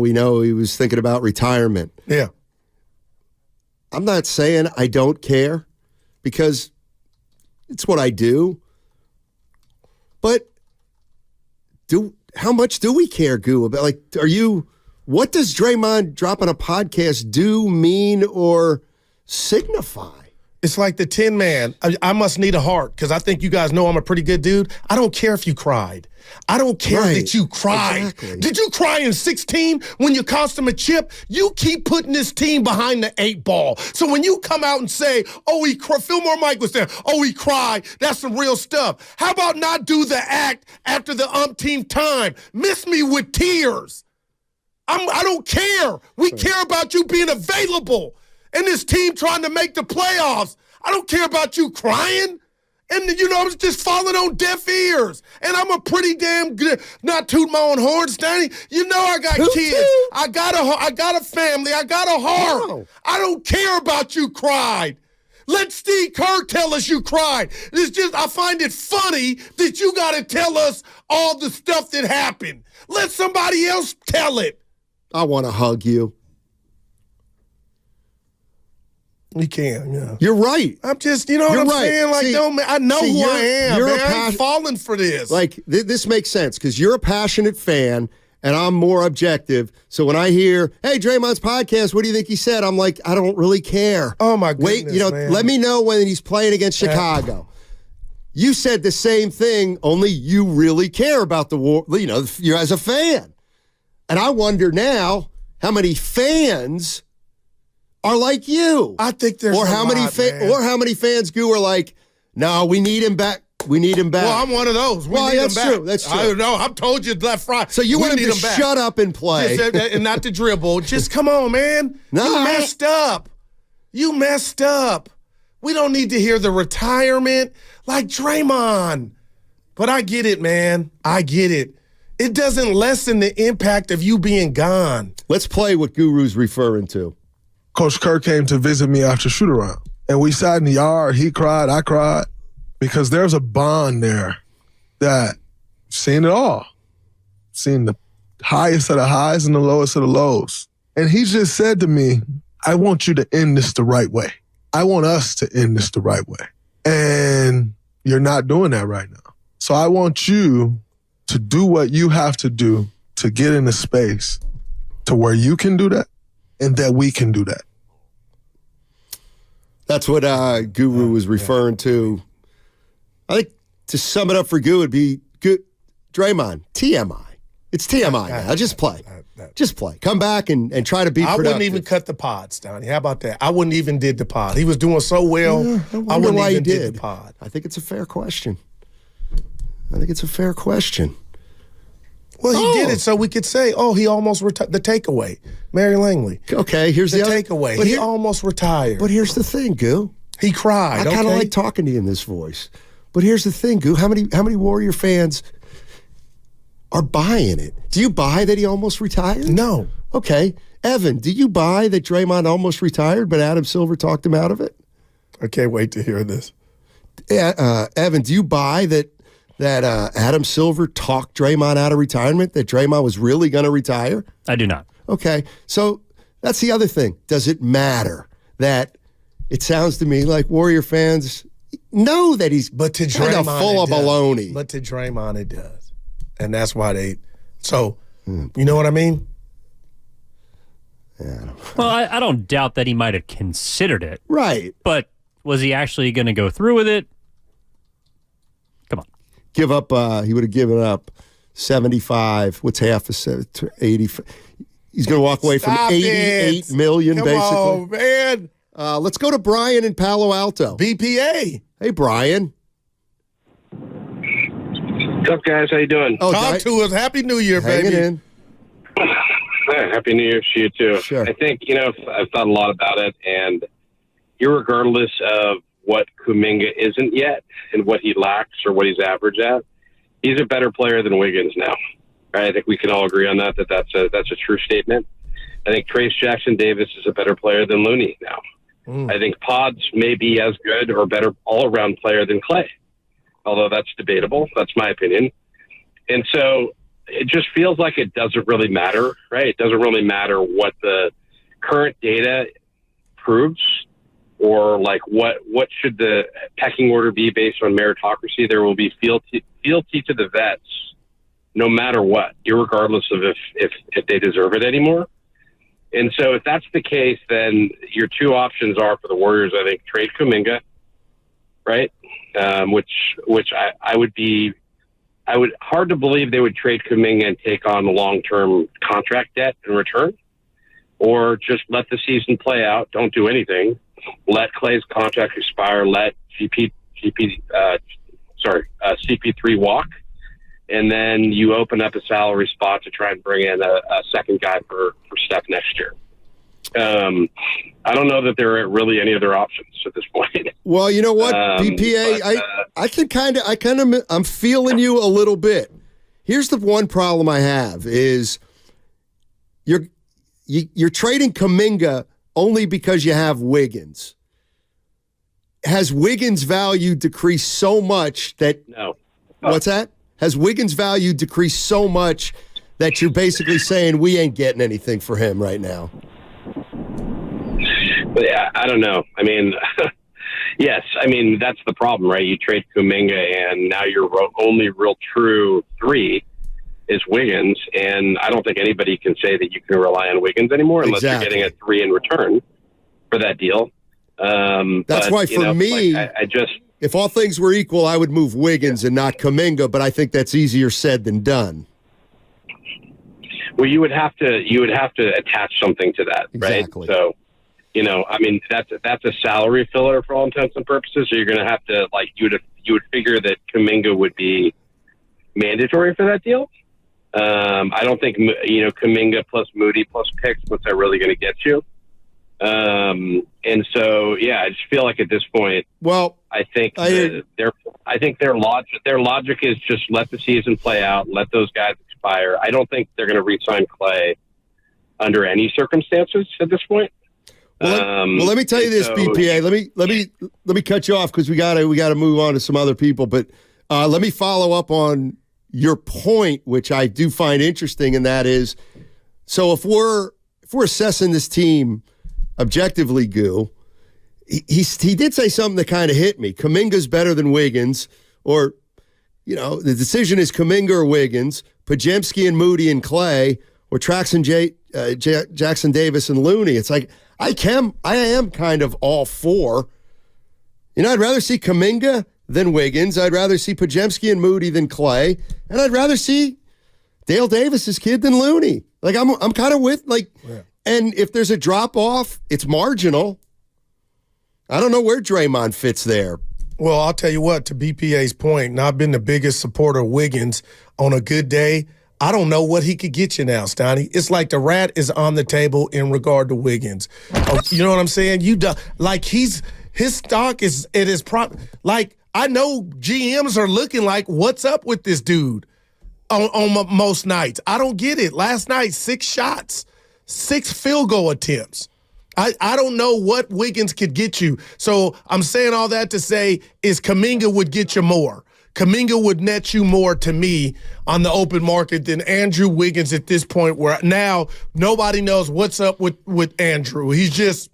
We know he was thinking about retirement. Yeah. I'm not saying I don't care because it's what I do. But how much do we care, Goo? About what does Draymond dropping a podcast do, mean, or signify? It's like the Tin Man. I must need a heart because I think you guys know I'm a pretty good dude. I don't care if you cried. I don't care that you cried. Exactly. Did you cry in 16 when you cost him a chip? You keep putting this team behind the 8 ball. So when you come out and say, Fillmore Mike was there, he cried, that's some real stuff. How about not do the act after the umpteenth time? Miss me with tears. I don't care. We care about you being available and this team trying to make the playoffs. I don't care about you crying. And, it's just falling on deaf ears. And I'm a pretty damn good, not toot my own horn, Steiny. I got kids. I got a family. I got a heart. Wow. I don't care about you cried. Let Steve Kerr tell us you cried. I find it funny that you got to tell us all the stuff that happened. Let somebody else tell it. I want to hug you. You can, yeah. You're right. I'm just, what I'm right. saying? Like, I know who I am, man. I ain't falling for this. Like, this makes sense because you're a passionate fan and I'm more objective. So when I hear, hey, Draymond's podcast, what do you think he said? I'm like, I don't really care. Oh, my goodness, man. Let me know when he's playing against Chicago. You said the same thing, only you really care about the war, you as a fan. And I wonder now how many fans are like you. I think there's how many fans, Goo, are like, no, we need him back. We need him back. Well, I'm one of those. We need him back. True. That's true. I don't know. I've told you left Friday. So you want him to shut up and play. And not to dribble. Just come on, man. No. You messed up. You messed up. We don't need to hear the retirement like Draymond. But I get it, man. I get it. It doesn't lessen the impact of you being gone. Let's play what Guru's referring to. Coach Kerr came to visit me after shoot-around, and we sat in the yard. He cried, I cried, because there's a bond there that seen it all, seen the highest of the highs and the lowest of the lows. And he just said to me, I want you to end this the right way. I want us to end this the right way. And you're not doing that right now. So I want you to do what you have to do to get in a space to where you can do that and that we can do that. That's what Guru was referring to. I think to sum it up for Guru would be good. Draymond, TMI. It's TMI now. Just play. Just play. Come back and try to be productive. I wouldn't even cut the pod, Steiny. How about that? I wouldn't even did the pod. He was doing so well, I wouldn't even did the pod. I think it's a fair question. Well, he did it so we could say, he almost retired. The takeaway, Mary Langley. Okay, here's the takeaway. He almost retired. But here's the thing, Goo. He cried. I kind of like talking to you in this voice. But here's the thing, Goo. How many Warrior fans are buying it? Do you buy that he almost retired? No. Okay. Evan, do you buy that Draymond almost retired, but Adam Silver talked him out of it? I can't wait to hear this. Evan, do you buy that Adam Silver talked Draymond out of retirement, that Draymond was really going to retire? I do not. Okay, so that's the other thing. Does it matter that it sounds to me like Warrior fans know that he's kind of full of baloney? But to Draymond, it does. And that's why you know what I mean? Yeah, I don't doubt that he might have considered it. Right. But was he actually going to go through with it? Come on. Give up, he would have given up 75. What's half of 80? He's going to walk away from $88 million, basically. Come on, man. Let's go to Brian in Palo Alto. BPA. Hey, Brian. What's up, guys? How you doing? Talk to us. Happy New Year, Hanging baby. in. Happy New Year to you, too. Sure. I think, I've thought a lot about it, and irregardless of what Kuminga isn't yet and what he lacks or what he's average at, he's a better player than Wiggins now. I think we can all agree on that's a true statement. I think Trace Jackson-Davis is a better player than Looney now. I think Pods may be as good or better all-around player than Clay, although that's debatable. That's my opinion. And so it just feels like it doesn't really matter, right? It doesn't really matter what the current data proves, or like what should the pecking order be based on meritocracy. There will be fealty to the vets, no matter what, irregardless of if they deserve it anymore. And so if that's the case, then your two options are for the Warriors, I think, trade Kuminga, right? Which I would hard to believe they would trade Kuminga and take on the long-term contract debt in return, or just let the season play out. Don't do anything. Let Clay's contract expire. Let CP3 walk. And then you open up a salary spot to try and bring in a second guy for Steph next year. I don't know that there are really any other options at this point. Well, you know what, BPA, I'm feeling you a little bit. Here's the one problem I have is you're trading Kuminga only because you have Wiggins. Has Wiggins' value decreased so much that no? What's that? Has Wiggins' value decreased so much that you're basically saying we ain't getting anything for him right now? But yeah, I don't know. I mean, yes. I mean, that's the problem, right? You trade Kuminga, and now your only real true three is Wiggins, and I don't think anybody can say that you can rely on Wiggins anymore unless you're getting a three in return for that deal. That's why for me, I just. If all things were equal, I would move Wiggins and not Kuminga, but I think that's easier said than done. Well, you would have to attach something to that, exactly. Right? So, I mean, that's a salary filler for all intents and purposes. So you're going to have to, like, you would figure that Kuminga would be mandatory for that deal. I don't think Kuminga plus Moody plus picks, what's that really going to get you? And so, yeah, I just feel like at this point, well, I think their logic is just let the season play out, let those guys expire. I don't think they're going to re-sign Clay under any circumstances at this point. Well, let me tell you this, BPA. Let me cut you off because we gotta move on to some other people. But let me follow up on your point, which I do find interesting, and that is, so if we're assessing this team objectively, Goo, he did say something that kind of hit me. Kuminga's better than Wiggins, or the decision is Kuminga or Wiggins, Podziemski and Moody and Clay, or Jackson Davis and Looney. It's like I am kind of all for. I'd rather see Kuminga than Wiggins. I'd rather see Podziemski and Moody than Clay, and I'd rather see Dale Davis's kid than Looney. Like I'm kind of with like. Yeah. And if there's a drop-off, it's marginal. I don't know where Draymond fits there. Well, I'll tell you what, to BPA's point, and I've been the biggest supporter of Wiggins on a good day. I don't know what he could get you now, Steiny. It's like the rat is on the table in regard to Wiggins. You know what I'm saying? Like his stock is at his prop. Like I know GMs are looking like, what's up with this dude on most nights? I don't get it. Last night, 6 shots. 6 field goal attempts. I don't know what Wiggins could get you. So I'm saying all that to say is Kuminga would get you more. Kuminga would net you more to me on the open market than Andrew Wiggins at this point, where now nobody knows what's up with Andrew. He's just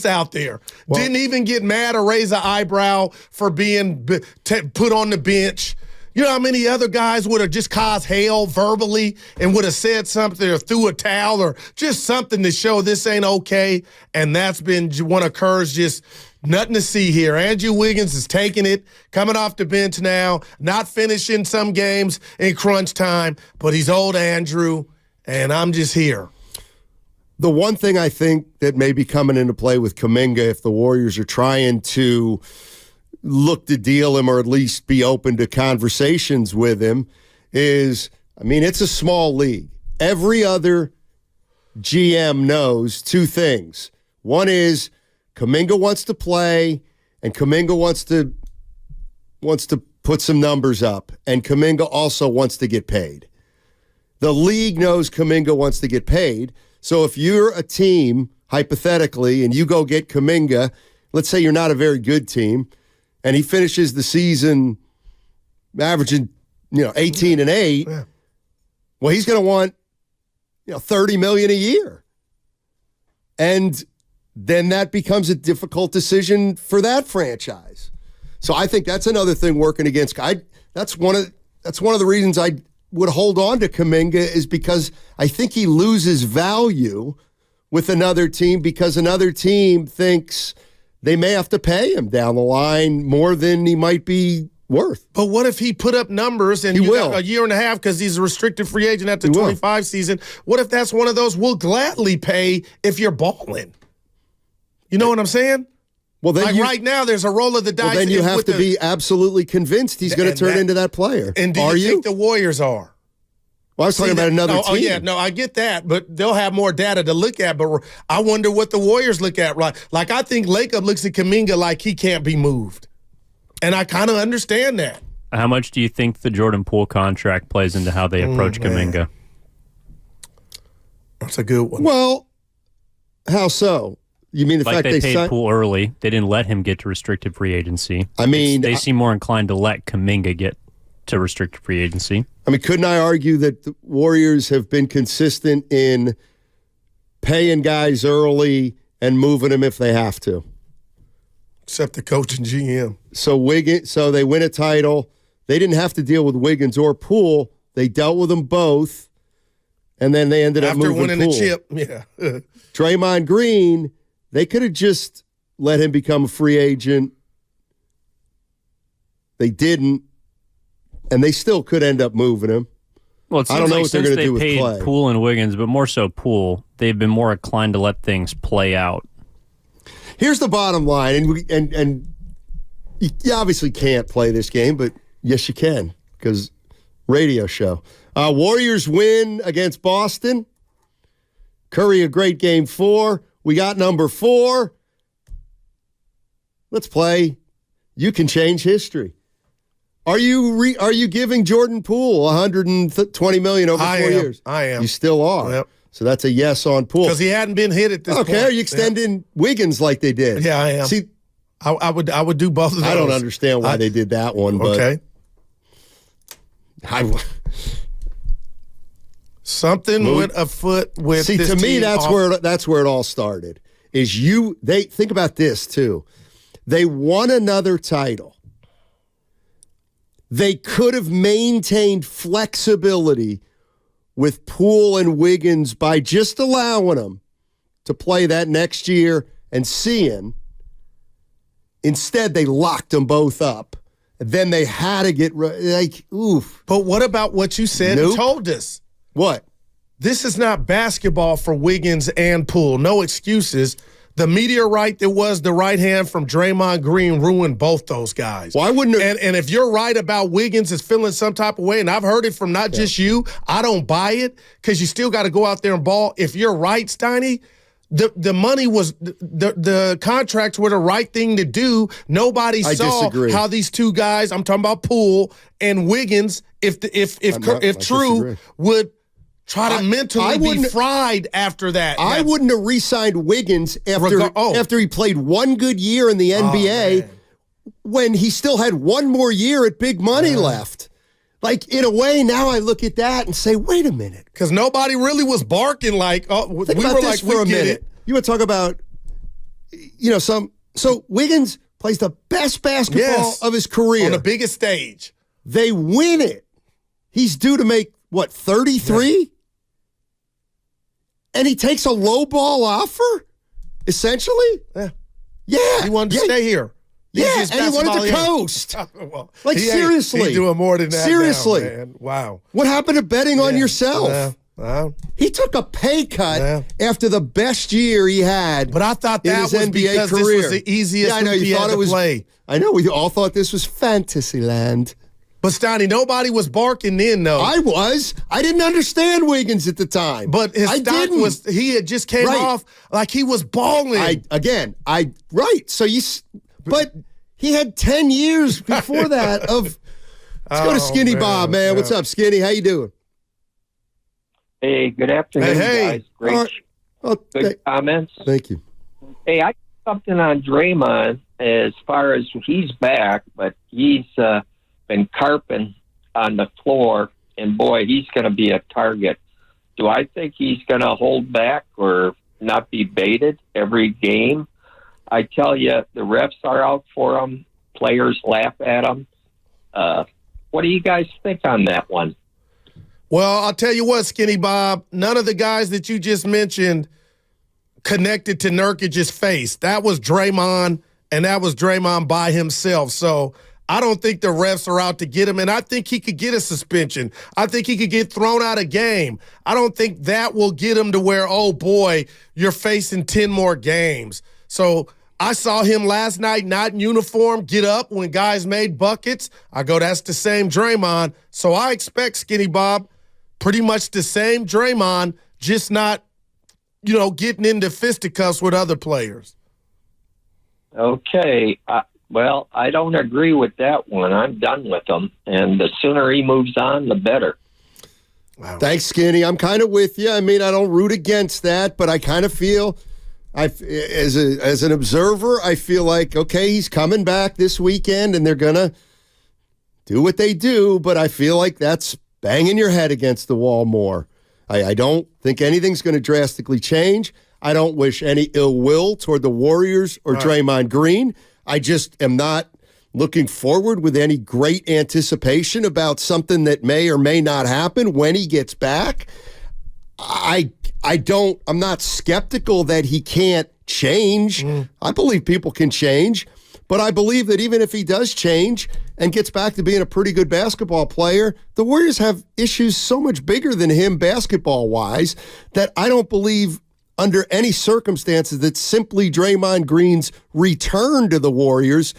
out there. Well, didn't even get mad or raise an eyebrow for being put on the bench. You know how many other guys would have just caused hell verbally and would have said something or threw a towel or just something to show this ain't okay? And that's been one of Kerr's just nothing to see here. Andrew Wiggins is taking it, coming off the bench now, not finishing some games in crunch time, but he's old Andrew, and I'm just here. The one thing I think that may be coming into play with Kuminga, if the Warriors are trying to look to deal him or at least be open to conversations with him, is, it's a small league. Every other GM knows 2 things. One is Kuminga wants to play, and Kuminga wants to put some numbers up, and Kuminga also wants to get paid. The league knows Kuminga wants to get paid, so if you're a team, hypothetically, and you go get Kuminga, let's say you're not a very good team, and he finishes the season averaging, 18 and 8, Well, he's going to want $30 million a year. And then that becomes a difficult decision for that franchise. So I think that's another thing working against. That's one of the reasons I would hold on to Kuminga, is because I think he loses value with another team, because another team thinks they may have to pay him down the line more than he might be worth. But what if he put up numbers and he you will. got a year and a half because he's a restricted free agent after the 25 season? What if that's one of those we'll gladly pay if you're balling? You know what I'm saying? Well, then right now, there's a roll of the dice. Well, then you have to be absolutely convinced he's going to turn into that player. And do you think the Warriors are? Well, I was talking about another team. Oh, yeah. No, I get that. But they'll have more data to look at. But I wonder what the Warriors look at. Like I think Lacob looks at Kuminga like he can't be moved. And I kind of understand that. How much do you think the Jordan Poole contract plays into how they approach Kuminga? That's a good one. Well, how so? You mean the fact they paid Poole early? They didn't let him get to restricted free agency. I mean, they seem more inclined to let Kuminga get to restricted free agency. I mean, couldn't I argue that the Warriors have been consistent in paying guys early and moving them if they have to? Except the coach and GM. So they win a title. They didn't have to deal with Wiggins or Poole. They dealt with them both, and then they ended up moving Poole. After winning the chip, yeah. Draymond Green, they could have just let him become a free agent. They didn't, and they still could end up moving him. Well, it seems I don't know like what they're going to do with paid Clay. Poole and Wiggins, but more so Poole, they've been more inclined to let things play out. Here's the bottom line, and you obviously can't play this game, but yes, you can, because radio show. Warriors win against Boston. Curry, a great game 4. We got number 4. Let's play. You can change history. Are you giving Jordan Poole $120 million over 4 years? I am. You still are. Yep. So that's a yes on Poole. Because he hadn't been hit at this point. Okay, are you extending Wiggins like they did? Yeah, I am. See, I would do both of those. I don't understand why they did that one, but okay. Something went afoot with See, this to me, team that's where it all started. They think about this too. They won another title. They could have maintained flexibility with Poole and Wiggins by just allowing them to play that next year and seeing. Instead, they locked them both up. Then they had to get oof. But what about what you said and told us? What? This is not basketball for Wiggins and Poole. No excuses. The meteorite that was the right hand from Draymond Green ruined both those guys. Why wouldn't it? And if you're right about Wiggins is feeling some type of way, and I've heard it from not just you, I don't buy it, because you still got to go out there and ball. If you're right, Steiny, the money was the contracts were the right thing to do. Nobody saw how these two guys, I'm talking about Poole and Wiggins, if true, would try to mentally be fried after that. I wouldn't have re-signed Wiggins after he played one good year in the NBA when he still had one more year at big money left. Like, in a way, now I look at that and say, wait a minute. Because nobody really was barking like, we were like, we get it. You would talk about, so Wiggins plays the best basketball of his career. On the biggest stage. They win it. He's due to make, 33? Yeah. And he takes a low ball offer, essentially? Yeah. He wanted to stay here. Yeah, and he wanted to coast. Well, seriously. He's doing more than that seriously. now, man. Wow. What happened to betting on yourself? He took a pay cut after the best year he had. But I thought that was NBA because career. This was the easiest he had to play. I know. We all thought this was fantasy land. But, Steiny, nobody was barking then, though. I was. I didn't understand Wiggins at the time. But his stock was, he had just came off like he was balling. So but he had 10 years before that of, let's go to Skinny Bob, man. What's up, Skinny? How you doing? Hey, good afternoon, guys. Great, good comments. Thank you. Hey, I got something on Draymond as far as he's back, but he's been carping on the floor and boy, he's going to be a target. Do I think he's going to hold back or not be baited every game? I tell you, the refs are out for him. Players laugh at him. What do you guys think on that one? Well, I'll tell you what, Skinny Bob, none of the guys that you just mentioned connected to Nurkic's face. That was Draymond, and that was Draymond by himself. So I don't think the refs are out to get him, and I think he could get a suspension. I think he could get thrown out of game. I don't think that will get him to where, oh, boy, you're facing 10 more games. So I saw him last night not in uniform get up when guys made buckets. I go, that's the same Draymond. So I expect, Skinny Bob, pretty much the same Draymond, just not, getting into fisticuffs with other players. Okay. Well, I don't agree with that one. I'm done with him. And the sooner he moves on, the better. Wow. Thanks, Skinny. I'm kind of with you. I mean, I don't root against that, but I kind of feel, as an observer, I feel like, okay, he's coming back this weekend, and they're going to do what they do, but I feel like that's banging your head against the wall more. I don't think anything's going to drastically change. I don't wish any ill will toward the Warriors or Draymond Green. I just am not looking forward with any great anticipation about something that may or may not happen when he gets back. I'm not skeptical that he can't change. I believe people can change, but I believe that even if he does change and gets back to being a pretty good basketball player, the Warriors have issues so much bigger than him basketball-wise that I don't believe under any circumstances that simply Draymond Green's return to the Warriors,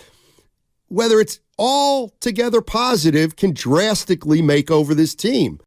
whether it's altogether positive, can drastically make over this team.